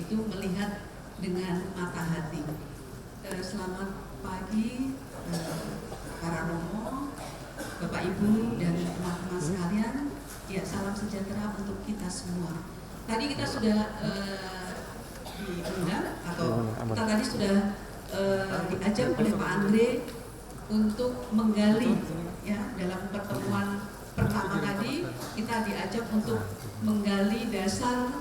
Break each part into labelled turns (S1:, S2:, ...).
S1: yaitu melihat dengan mata hati. Selamat pagi para romo, Bapak Ibu dan teman-teman sekalian. Ya, salam sejahtera untuk kita semua. Tadi kita sudah diundang atau kita tadi sudah diajak oleh Pak Andre untuk menggali, ya, dalam pertemuan pertama tadi kita diajak untuk menggali dasar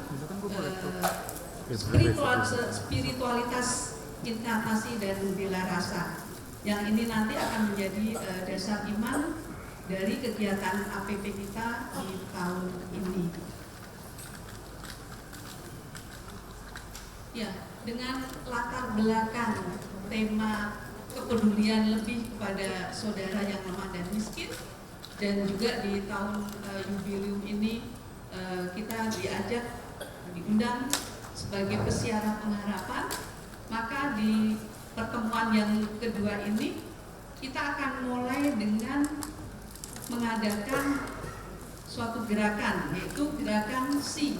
S1: spiritualitas inkarnasi dan bela rasa, yang ini nanti akan menjadi dasar iman dari kegiatan APP kita di tahun ini. Ya, dengan latar belakang tema kepedulian lebih kepada saudara yang lemah dan miskin, dan juga di tahun jubileum ini kita diundang sebagai pesiara pengharapan, maka di pertemuan yang kedua ini kita akan mulai dengan mengadakan suatu gerakan, yaitu gerakan SI,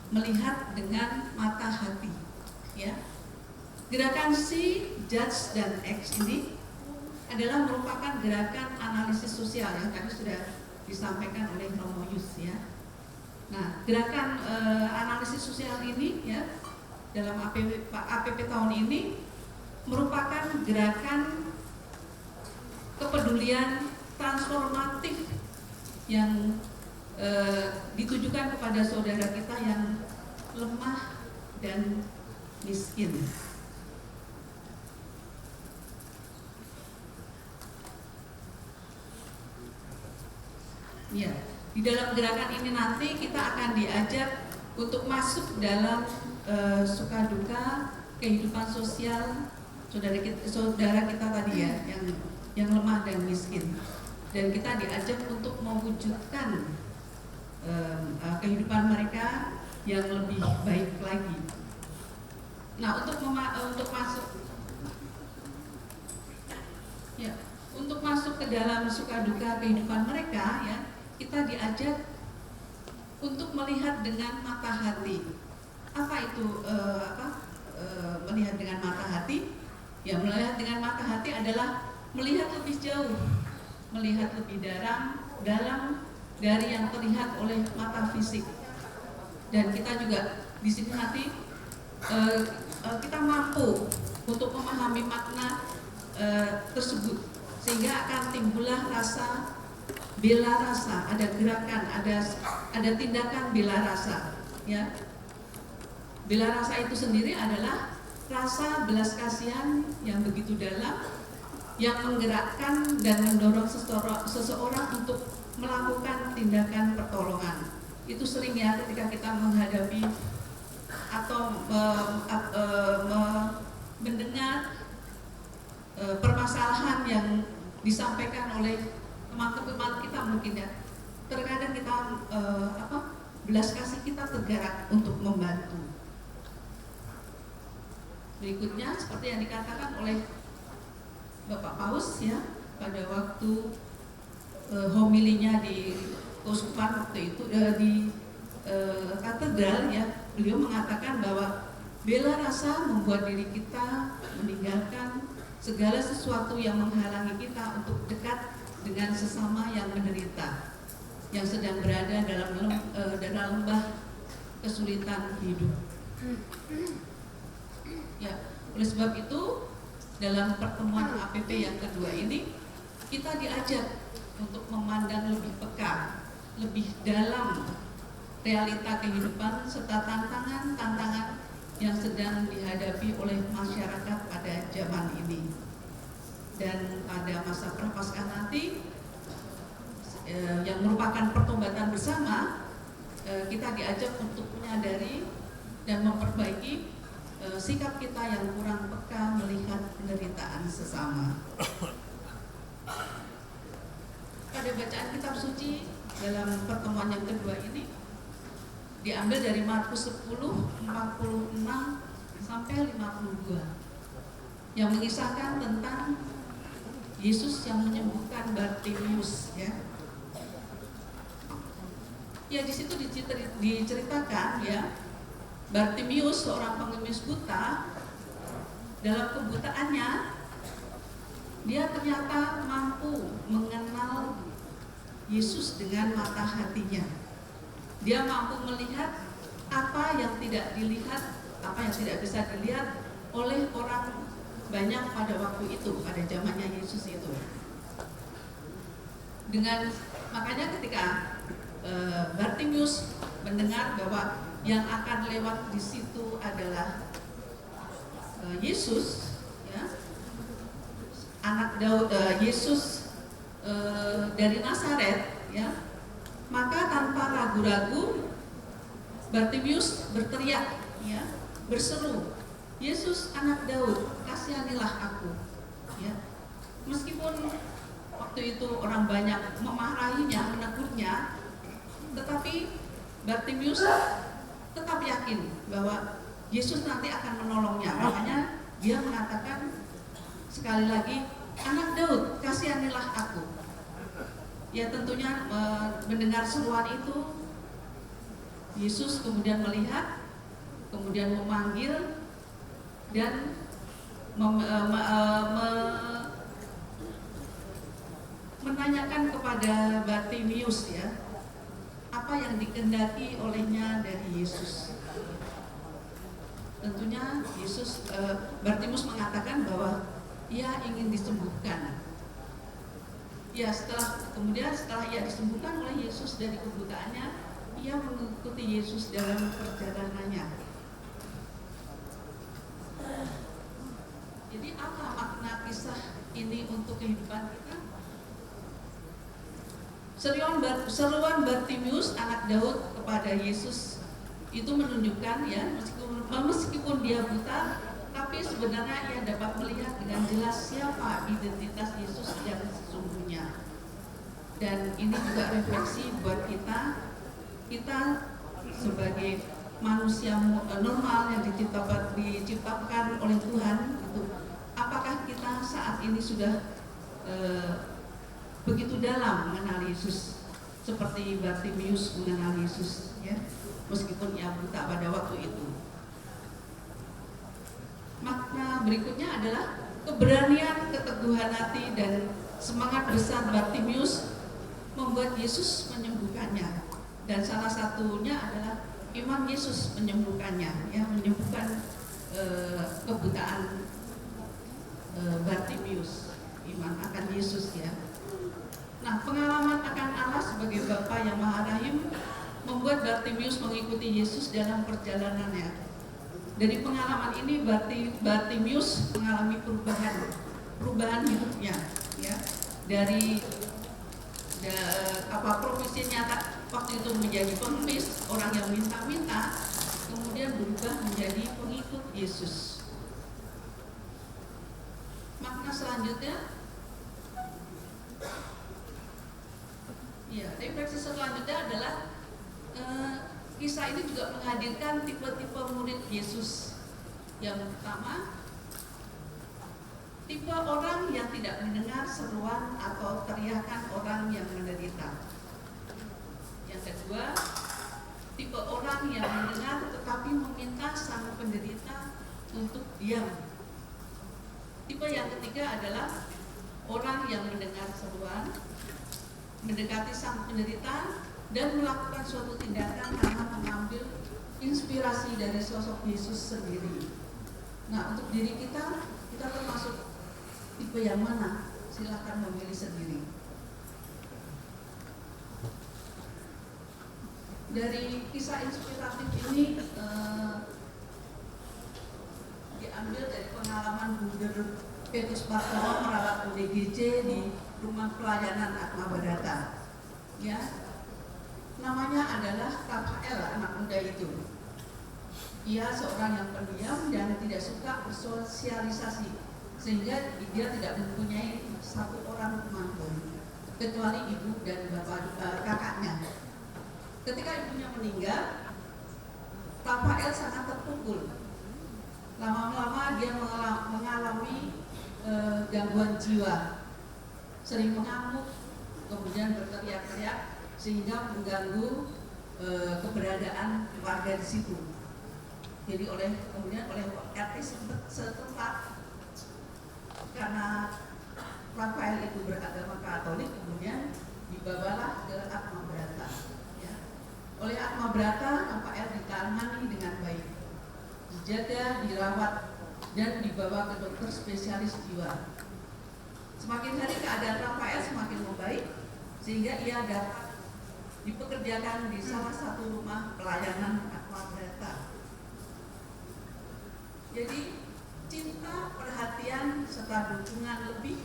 S1: melihat dengan mata hati, ya. Gerakan SI, Judge dan X ini adalah merupakan gerakan analisis sosial yang tadi sudah disampaikan oleh Romo Yus, ya. Nah, gerakan analisis sosial ini, ya, dalam APP tahun ini merupakan gerakan kepedulian transformatif yang ditujukan kepada saudara kita yang lemah dan miskin. Ya, di dalam gerakan ini nanti kita akan diajak untuk masuk dalam suka duka kehidupan sosial saudara kita tadi, ya, yang lemah dan miskin, dan kita diajak untuk mewujudkan kehidupan mereka yang lebih baik lagi. Nah, untuk masuk ke dalam suka duka kehidupan mereka, ya, kita diajak untuk melihat dengan mata hati. Apa itu melihat dengan mata hati? Ya, melihat dengan mata hati adalah melihat lebih jauh, melihat lebih dalam dari yang terlihat oleh mata fisik. Dan kita juga di sini nanti kita mampu untuk memahami makna tersebut, sehingga akan timbullah rasa bela rasa, ada gerakan, ada tindakan bela rasa, ya. Bela rasa itu sendiri adalah rasa belas kasihan yang begitu dalam, yang menggerakkan dan mendorong seseorang untuk melakukan tindakan pertolongan. Itu sering, ya, ketika kita menghadapi atau mendengar permasalahan yang disampaikan oleh teman-teman kita, mungkin, ya, terkadang kita belas kasih kita tergerak untuk membantu. Berikutnya, seperti yang dikatakan oleh Bapak Paus, ya, pada waktu homilinya di Keuskupan waktu itu di katedral, ya, beliau mengatakan bahwa bela rasa membuat diri kita meninggalkan segala sesuatu yang menghalangi kita untuk dekat dengan sesama yang menderita, yang sedang berada dalam lembah kesulitan hidup. Ya, oleh sebab itu dalam pertemuan APP yang kedua ini kita diajak untuk memandang lebih peka, lebih dalam realita kehidupan serta tantangan yang sedang dihadapi oleh masyarakat pada zaman ini. Dan pada masa prapaskah nanti yang merupakan pertobatan bersama, kita diajak untuk menyadari dan memperbaiki sikap kita yang kurang peka melihat penderitaan sesama. Pada bacaan kitab suci dalam pertemuan yang kedua ini diambil dari Markus 10:46 sampai 52, yang mengisahkan tentang Yesus yang menyembuhkan Bartimeus, ya. Ya, di situ diceritakan, ya, Bartimius, seorang pengemis buta, dalam kebutaannya dia ternyata mampu mengenal Yesus dengan mata hatinya. Dia mampu melihat apa yang tidak dilihat, apa yang tidak bisa dilihat oleh orang banyak pada waktu itu, pada zamannya Yesus itu. Makanya ketika Bartimius mendengar bahwa yang akan lewat di situ adalah Yesus, ya, anak Daud, Yesus dari Nazaret, ya, maka tanpa ragu-ragu Bartimius berteriak, ya, berseru, Yesus anak Daud, kasihanilah aku. Ya. Meskipun waktu itu orang banyak memarahinya, menegurnya, tetapi Bartimius tetap yakin bahwa Yesus nanti akan menolongnya. Makanya dia mengatakan sekali lagi, anak Daud, kasihanilah aku. Ya, tentunya mendengar seruan itu, Yesus kemudian melihat, kemudian memanggil dan menanyakan kepada Bartimius, ya, apa yang dikehendaki olehnya dari Yesus. Tentunya Bartimius mengatakan bahwa ia ingin disembuhkan. Ya, setelah ia disembuhkan oleh Yesus dari kebutaannya, ia mengikuti Yesus dalam perjalanannya. Jadi apa makna kisah ini untuk kehidupan kita? Seruan Bartimius anak Daud kepada Yesus itu menunjukkan, ya, meskipun dia buta, tapi sebenarnya ia dapat melihat dengan jelas siapa identitas Yesus yang sesungguhnya. Dan ini juga refleksi buat kita sebagai manusia normal yang diciptakan oleh Tuhan itu, apakah kita saat ini sudah begitu dalam mengenal Yesus seperti Bartimius mengenal Yesus, ya, meskipun ia buta pada waktu itu. Makna berikutnya adalah keberanian, keteguhan hati, dan semangat besar Bartimius membuat Yesus menyembuhkannya. Dan salah satunya adalah iman Yesus menyembuhkannya, ya, menyembuhkan kebutaan Bartimius, iman akan Yesus, ya. Nah, pengalaman akan Allah sebagai Bapa yang Maha Rahim membuat Bartimius mengikuti Yesus dalam perjalanannya. Dari pengalaman ini Bartimius mengalami perubahan hidupnya, ya. Dari profesinya waktu itu menjadi pengemis, orang yang minta-minta, kemudian berubah menjadi pengikut Yesus. Makna selanjutnya, ya, refleksi selanjutnya adalah kisah ini juga menghadirkan tipe-tipe murid Yesus. Yang pertama, tipe orang yang tidak mendengar seruan atau teriakan orang yang menderita. Yang kedua, tipe orang yang mendengar tetapi meminta sang penderita untuk diam. Tipe yang ketiga adalah orang yang mendengar seruan, mendekati sang penderita, dan melakukan suatu tindakan karena mengambil inspirasi dari sosok Yesus sendiri. Nah, untuk diri kita termasuk tipe yang mana? Silakan memilih sendiri. Dari kisah inspiratif ini diambil dari pengalaman Bruder Petrus Bartolom merawat ODGJ di rumah pelayanan Atma Badata. Ya, namanya adalah Rafael, anak muda itu. Ia seorang yang pendiam dan tidak suka bersosialisasi, sehingga dia tidak mempunyai satu orang teman pun, kecuali ibu dan kakaknya. Ketika ibunya meninggal, Rafael sangat terpukul. Lama-lama dia mengalami gangguan jiwa, sering mengamuk, kemudian berteriak-teriak, sehingga mengganggu keberadaan warga di situ. Jadi kemudian oleh RT setempat, karena Rafael itu beragama Katolik, kemudian dibawalah ke Atma Brata. Ya. Oleh Atma Brata, Rafael ditangani dengan baik, dijaga, dirawat, dan dibawa ke dokter spesialis jiwa. Semakin hari keadaan Rafael semakin membaik, sehingga ia dapat dipekerjakan di salah satu rumah pelayanan Atma Brata. Jadi cinta, perhatian, serta dukungan lebih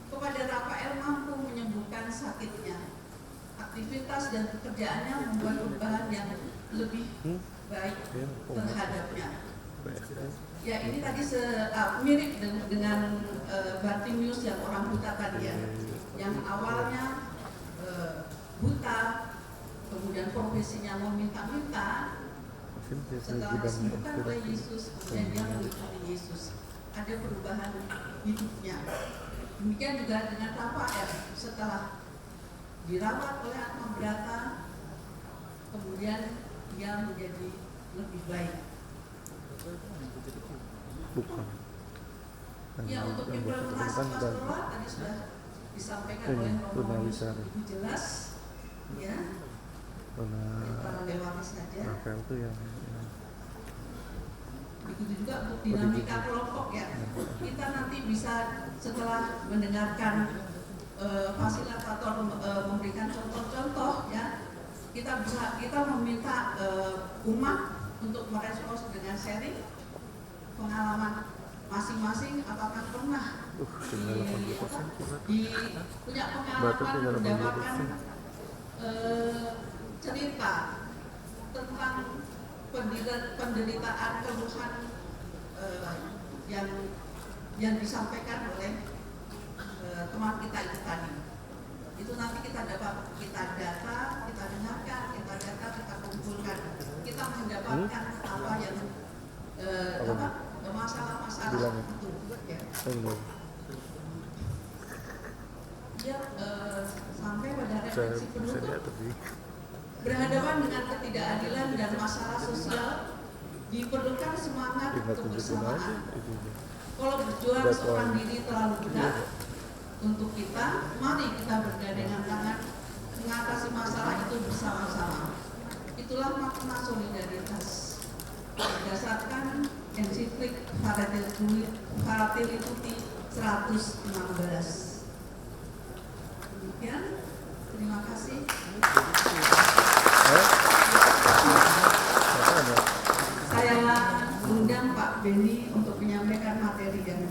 S1: kepada Rafael mampu menyembuhkan sakitnya. Aktivitas dan pekerjaannya membuat perubahan yang lebih baik terhadapnya. Ya, ini tadi mirip dengan Bartimius yang orang buta tadi ya, yang awalnya buta, kemudian profesinya meminta-minta. Setelah disembuhkan oleh Yesus, kemudian dia mengikuti Yesus. Ada perubahan hidupnya. Demikian juga dengan Rafael, setelah dirawat oleh Atma Brata, kemudian dia menjadi lebih baik.
S2: Bukan.
S1: Ya, untuk implementasi pastoral tadi sudah disampaikan oleh Romo Ibu jelas, ya. Kita lewati saja.
S2: Rafael itu yang
S1: Begitu juga untuk dinamika kelompok ya. Kita nanti bisa setelah mendengarkan fasilitator memberikan contoh-contoh ya, kita meminta umat untuk merespons dengan sharing pengalaman masing-masing, apakah pernah punya pengalaman mendapatkan cerita tentang penderitaan keluhan yang disampaikan oleh teman kita itu tadi. Itu nanti kita data, kita dengarkan, kita kumpulkan, kita mendapatkan apa yang masalah-masalah itu. Ya. Ya, sampai pada refleksi penutup. Berhadapan dengan ketidakadilan dan masalah sosial, diperlukan semangat kebersamaan. Kalau berjuang seorang diri terlalu berat untuk kita, mari kita bergandengan tangan mengatasi masalah itu bersama-sama. Itulah makna solidaritas berdasarkan ensiklik Fratelli Tutti 116. Demikian, terima kasih. Saya undang Pak Beni untuk menyampaikan materi yang